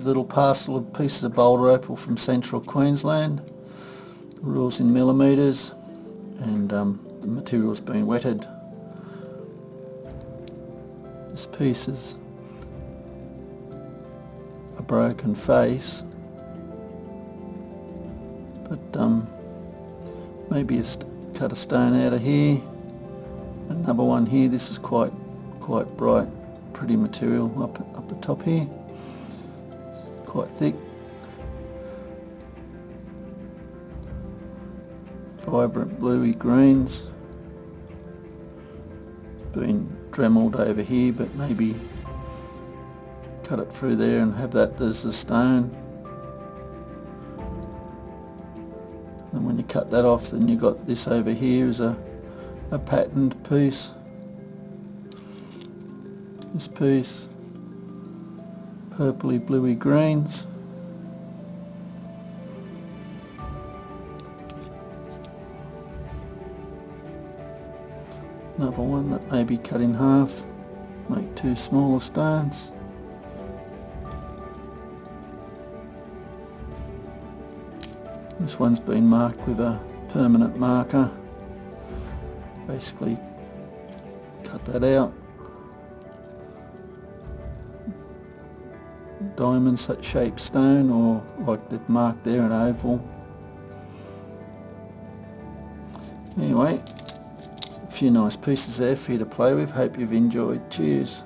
Here's a little parcel of pieces of Boulder Opal from central Queensland. The rule's in millimetres, and the material's been wetted. This piece is a broken face, but maybe cut a stone out of here. Another one here. This is quite bright, pretty material up the top here. Quite thick, vibrant bluey greens. Been dremeled over here, but maybe cut it through there and have that as the stone. And when you cut that off, then you got this over here as a patterned piece. This piece, purpley bluey greens. Another one that may be cut in half, make two smaller stones. This one's been marked with a permanent marker. Basically cut that out. Diamond shaped stone, or like they've marked there, an oval. Anyway, a few nice pieces there for you to play with. Hope you've enjoyed. Cheers.